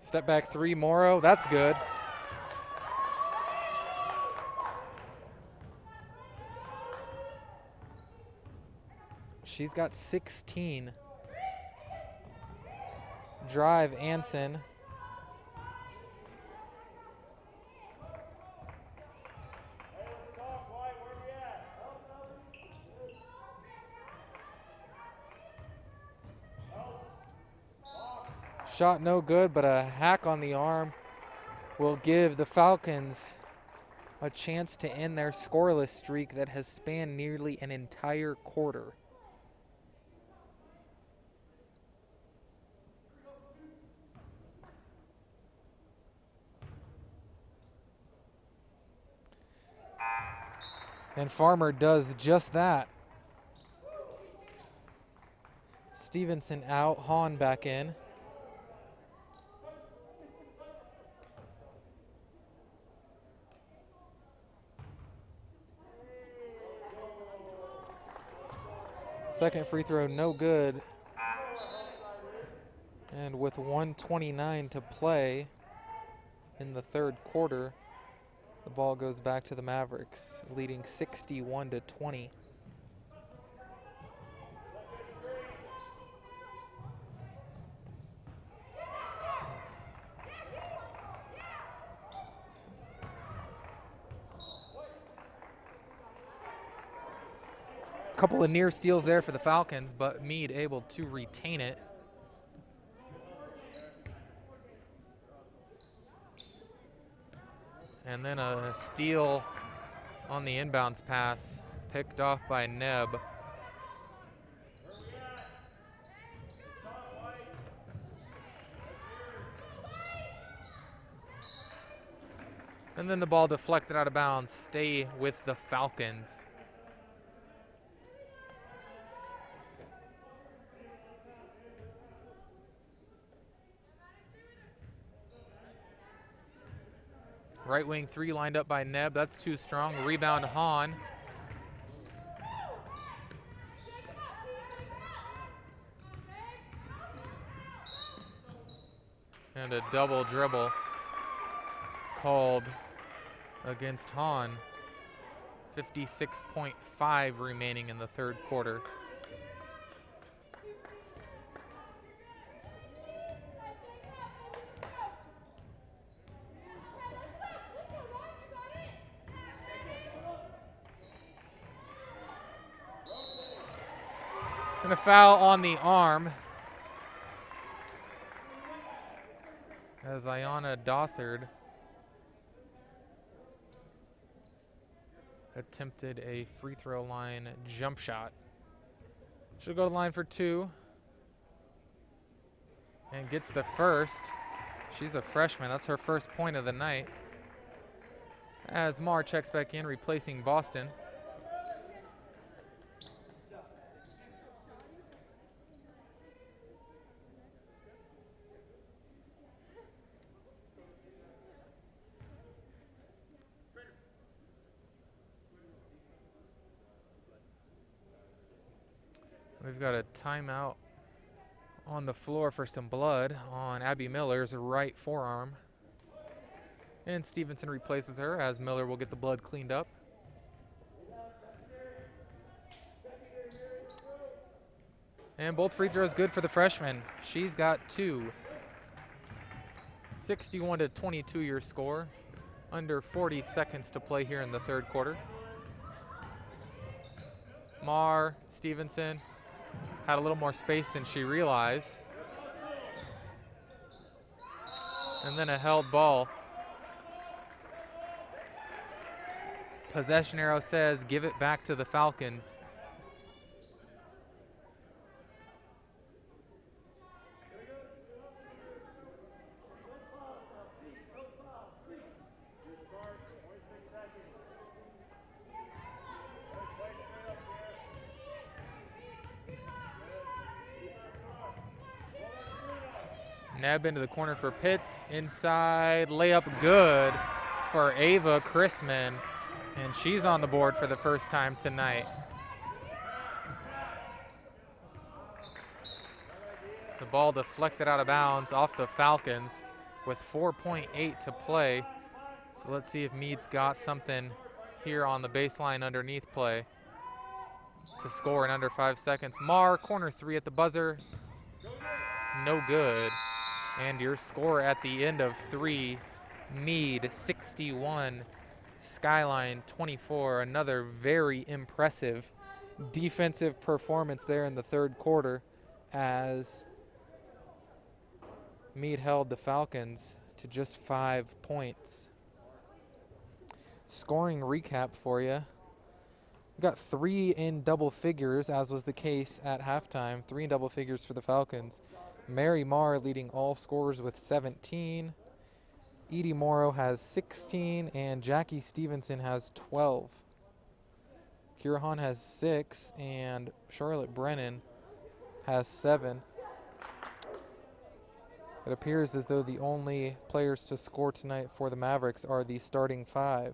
Step back three, Morrow, that's good. She's got 16. Drive, Anson. Shot no good, but a hack on the arm will give the Falcons a chance to end their scoreless streak that has spanned nearly an entire quarter. And Farmer does just that. Stevenson out, Hahn back in. Second free throw, no good. And with 1:29 to play in the third quarter, the ball goes back to the Mavericks, leading 61-20. Couple of near steals there for the Falcons, but Mead able to retain it. And then a steal on the inbounds pass, picked off by Neb. And then the ball deflected out of bounds, stay with the Falcons. Right wing three lined up by Neb. That's too strong. Rebound Hahn. And a double dribble called against Hahn. 56.5 remaining in the third quarter. And a foul on the arm as Ayanna Dothard attempted a free throw line jump shot. She'll go to the line for two and gets the first. She's a freshman. That's her first point of the night. As Marr checks back in, replacing Boston. We've got a timeout on the floor for some blood on Abby Miller's right forearm. And Stevenson replaces her as Miller will get the blood cleaned up. And both free throws good for the freshman. She's got two. 61-22 your score. Under 40 seconds to play here in the third quarter. Marr, Stevenson, had a little more space than she realized. And then a held ball. Possession arrow says give it back to the Falcons. Neb into the corner for Pitts. Inside, layup good for Ava Chrisman. And she's on the board for the first time tonight. The ball deflected out of bounds off the Falcons with 4.8 to play. So let's see if Mead's got something here on the baseline underneath play to score in under 5 seconds. Marr, corner 3 at the buzzer. No good. And your score at the end of 3, Mead 61, Skyline 24. Another very impressive defensive performance there in the third quarter as Mead held the Falcons to just 5 points. Scoring recap for you. We got 3 in double figures, as was the case at halftime. 3 in double figures for the Falcons. Mary Marr leading all scorers with 17. Edie Morrow has 16, and Jackie Stevenson has 12. Kira Hahn has 6, and Charlotte Brennan has 7. It appears as though the only players to score tonight for the Mavericks are the starting 5.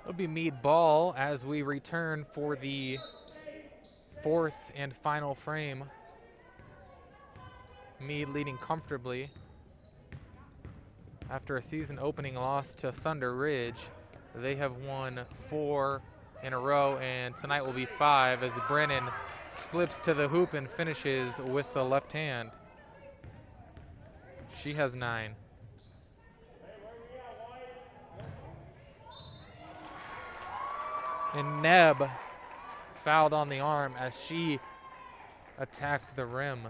It'll be Mead ball as we return for the 4th and final frame. Mead leading comfortably after a season opening loss to Thunder Ridge. They have won 4 in a row, and tonight will be 5 as Brennan slips to the hoop and finishes with the left hand. She has 9. And Neb fouled on the arm as she attacked the rim.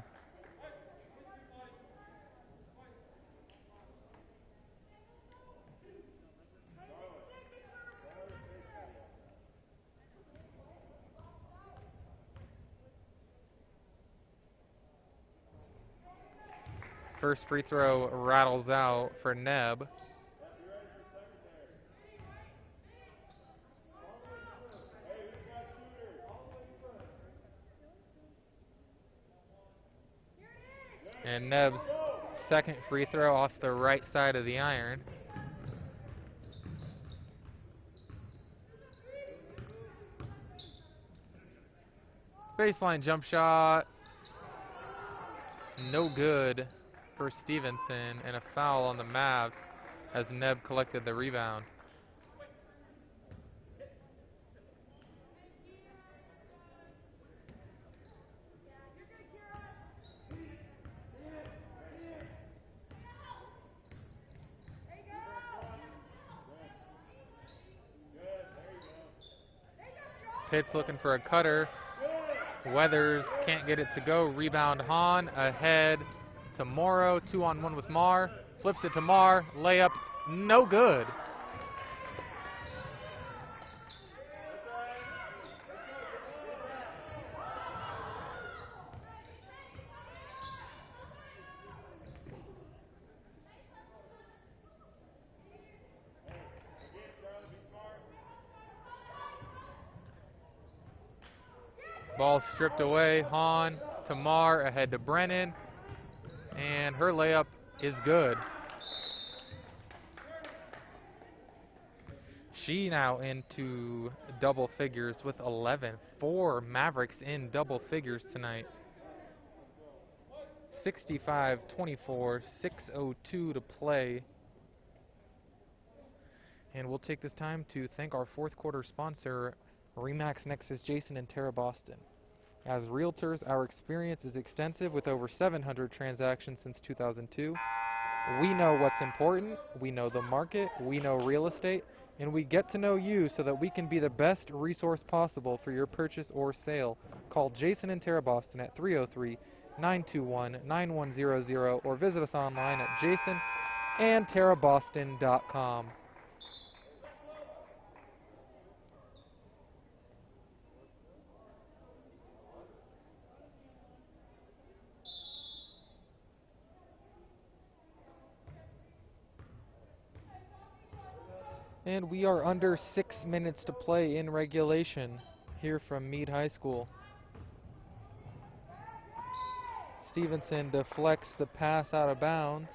First free throw rattles out for Neb. And Neb's second free throw off the right side of the iron. Baseline jump shot. No good for Stevenson, and a foul on the Mavs as Neb collected the rebound. Pitts looking for a cutter. Weathers can't get it to go. Rebound Hahn ahead to Morrow. 2-on-1 with Marr. Flips it to Marr. Layup no good. Ball stripped away. Hahn to Marr, ahead to Brennan, and her layup is good. she now into double figures with 11. 4 Mavericks in double figures tonight. 65-24, 6:02 to play. And we'll take this time to thank our fourth quarter sponsor, RE/MAX Nexus Jason and Tara Boston. As realtors, our experience is extensive with over 700 transactions since 2002. We know what's important, we know the market, we know real estate, and we get to know you so that we can be the best resource possible for your purchase or sale. Call Jason and Tara Boston at 303-921-9100 or visit us online at jasonandtaraboston.com. And we are under 6 minutes to play in regulation here from Mead High School. Stevenson deflects the pass out of bounds,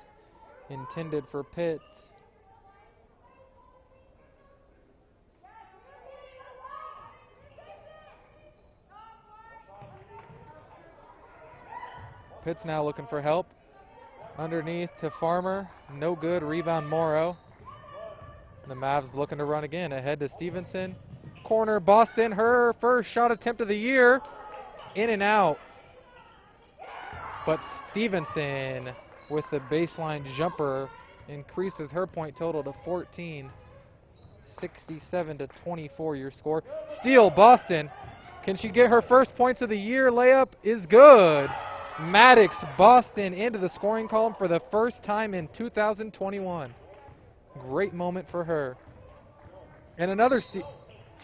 intended for Pitts. Pitts now looking for help. Underneath to Farmer, no good, rebound Morrow. The Mavs looking to run again, ahead to Stevenson. Corner, Boston, her first shot attempt of the year. In and out. But Stevenson with the baseline jumper increases her point total to 14. 67-24 your score. Steal, Boston. Can she get her first points of the year? Layup is good. Maddox Boston into the scoring column for the first time in 2021. Great moment for her. And another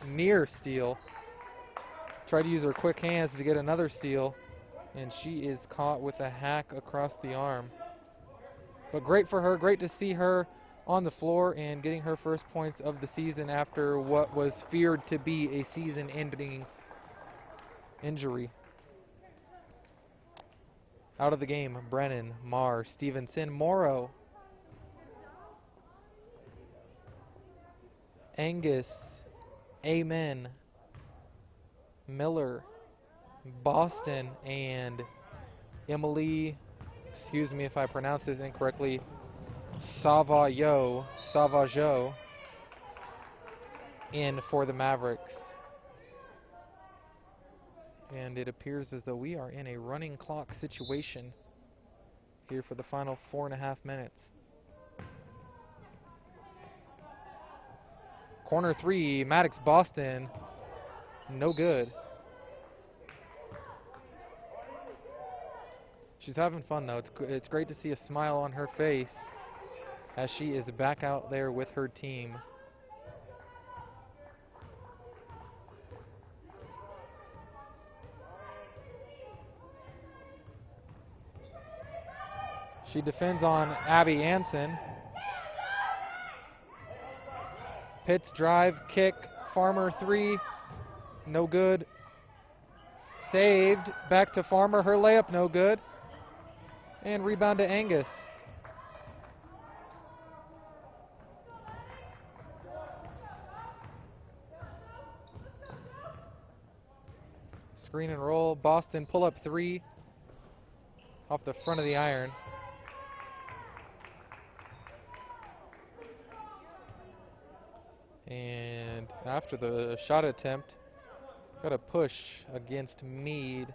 near steal. Tried to use her quick hands to get another steal, and she is caught with a hack across the arm. But great for her. Great to see her on the floor and getting her first points of the season after what was feared to be a season-ending injury. Out of the game, Brennan, Marr, Stevenson, Morrow. Angus, Amen, Miller, Boston, and Emily, excuse me if I pronounce this incorrectly, Savajo in for the Mavericks. And it appears as though we are in a running clock situation here for the final 4.5 minutes. Corner three, Maddox Boston, no good. She's having fun though. It's great to see a smile on her face as she is back out there with her team. She defends on Abby Anson. Pitts drive, kick, Farmer three, no good. Saved, back to Farmer, her layup no good. And rebound to Angus. Screen and roll, Boston pull up three off the front of the iron. And after the shot attempt, got a push against Mead.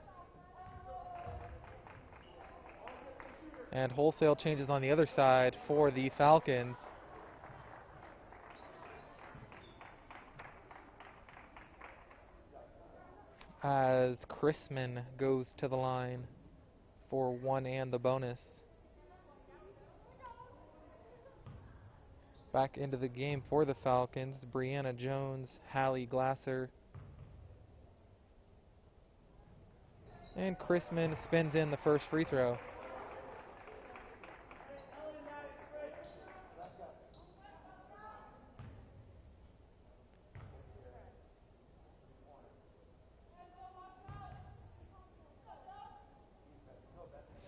And wholesale changes on the other side for the Falcons. As Chrisman goes to the line for one and the bonus. Back into the game for the Falcons, Brianna Jones, Hallie Glasser. And Chrisman spins in the first free throw.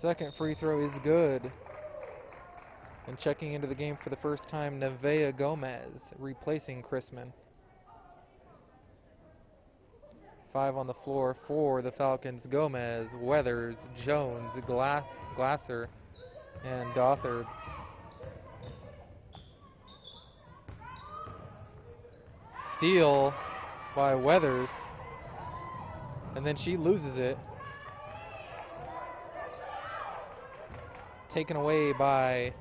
Second free throw is good. And checking into the game for the first time, Nevaeh Gomez, replacing Chrisman. 5 on the floor for the Falcons: Gomez, Weathers, Jones, Glasser, and Dothard. Steal by Weathers, and then she loses it. Taken away by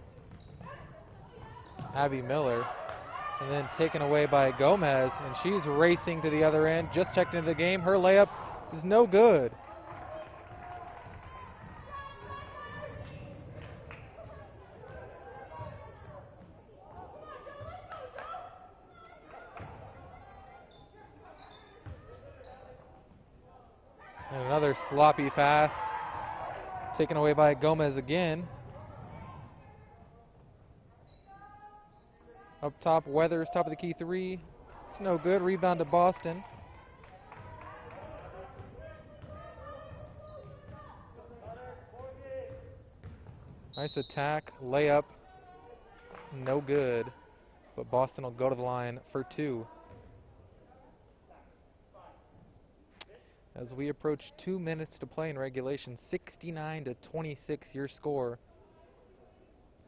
Abby Miller, and then taken away by Gomez, and she's racing to the other end. Just checked into the game. Her layup is no good. And another sloppy pass taken away by Gomez again. Up top, Weathers, top of the key three. It's no good. Rebound to Boston. Nice attack, layup, no good. But Boston will go to the line for 2. As we approach 2 minutes to play in regulation, 69-26 your score.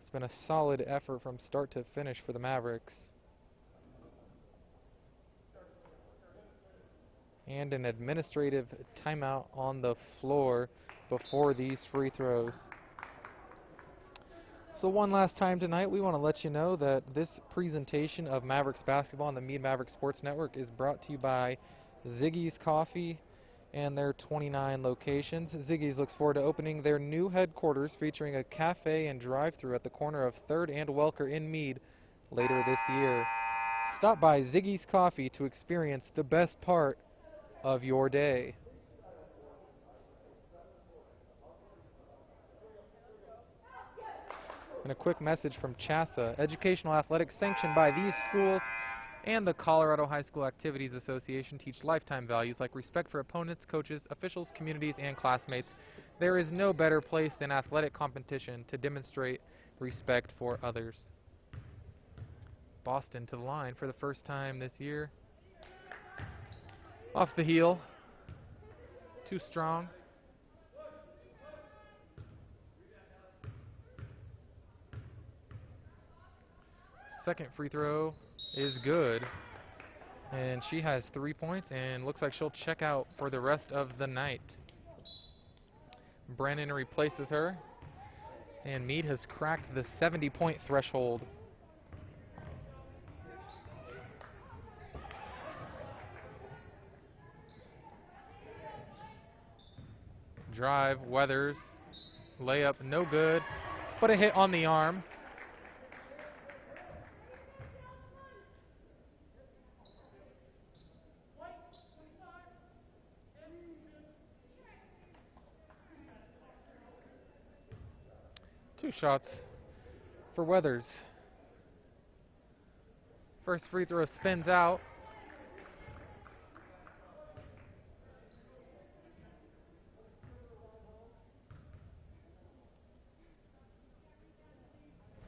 It's been a solid effort from start to finish for the Mavericks. And an administrative timeout on the floor before these free throws. So one last time tonight, we want to let you know that this presentation of Mavericks basketball on the Mead Mavericks Sports Network is brought to you by Ziggy's Coffee and their 29 locations. Ziggy's looks forward to opening their new headquarters featuring a cafe and drive-thru at the corner of 3rd and Welker in Mead later this year. Stop by Ziggy's Coffee to experience the best part of your day. And a quick message from CHASA, educational athletics sanctioned by these schools and the Colorado High School Activities Association teach lifetime values like respect for opponents, coaches, officials, communities, and classmates. There is no better place than athletic competition to demonstrate respect for others. Boston to the line for the first time this year. Off the heel. Too strong. Second free throw is good. And she has 3 points and looks like she'll check out for the rest of the night. Brennan replaces her. And Mead has cracked the 70-point threshold. Drive, Weathers, layup, no good, but a hit on the arm. Two shots for Weathers. First free throw spins out.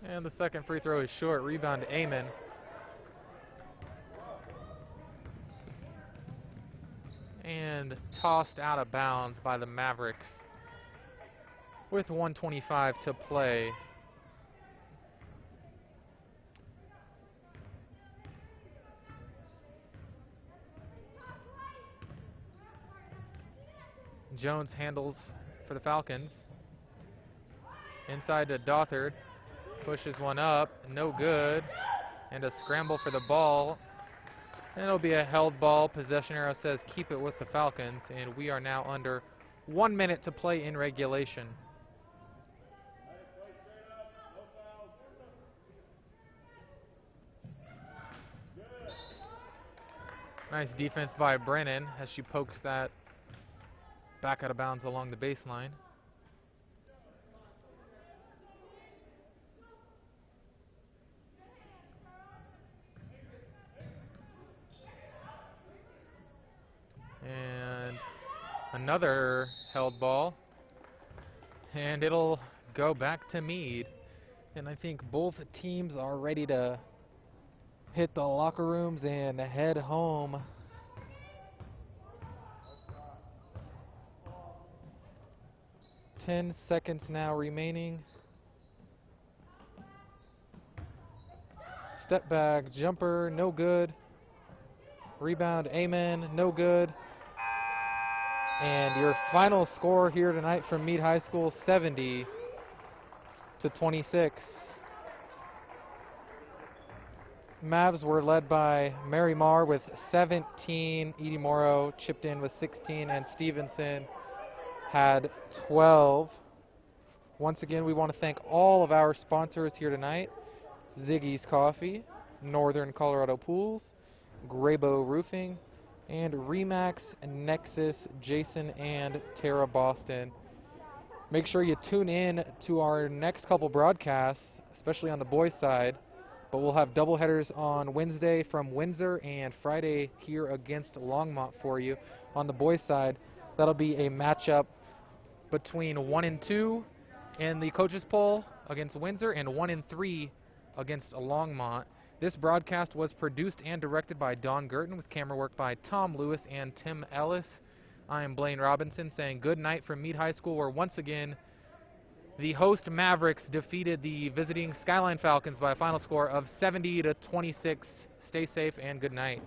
And the second free throw is short. Rebound to Amon. And tossed out of bounds by the Mavericks with 1:25 to play. Jones handles for the Falcons. Inside to Dothard. Pushes one up, no good. And a scramble for the ball. And it'll be a held ball. Possession arrow says keep it with the Falcons. And we are now under 1 minute to play in regulation. Nice defense by Brennan as she pokes that back out of bounds along the baseline. And another held ball. And it'll go back to Mead. And I think both teams are ready to hit the locker rooms and head home. Ten seconds now remaining. Step back, jumper, no good. Rebound, amen, no good. And your final score here tonight from Mead High School, 70-26. Mavs were led by Mary Marr with 17. Edie Morrow chipped in with 16, and Stevenson had 12. Once again, we want to thank all of our sponsors here tonight: Ziggy's Coffee, Northern Colorado Pools, Graybow Roofing, and Remax, Nexus, Jason, and Tara Boston. Make sure you tune in to our next couple broadcasts, especially on the boys' side. But we'll have doubleheaders on Wednesday from Windsor and Friday here against Longmont for you. On the boys' side, that'll be a matchup between 1 and 2 in the coaches poll against Windsor and 1 and 3 against Longmont. This broadcast was produced and directed by Don Gurton with camera work by Tom Lewis and Tim Ellis. I am Blaine Robinson saying good night from Mead High School, where once again the host Mavericks defeated the visiting Skyline Falcons by a final score of 70-26. Stay safe and good night.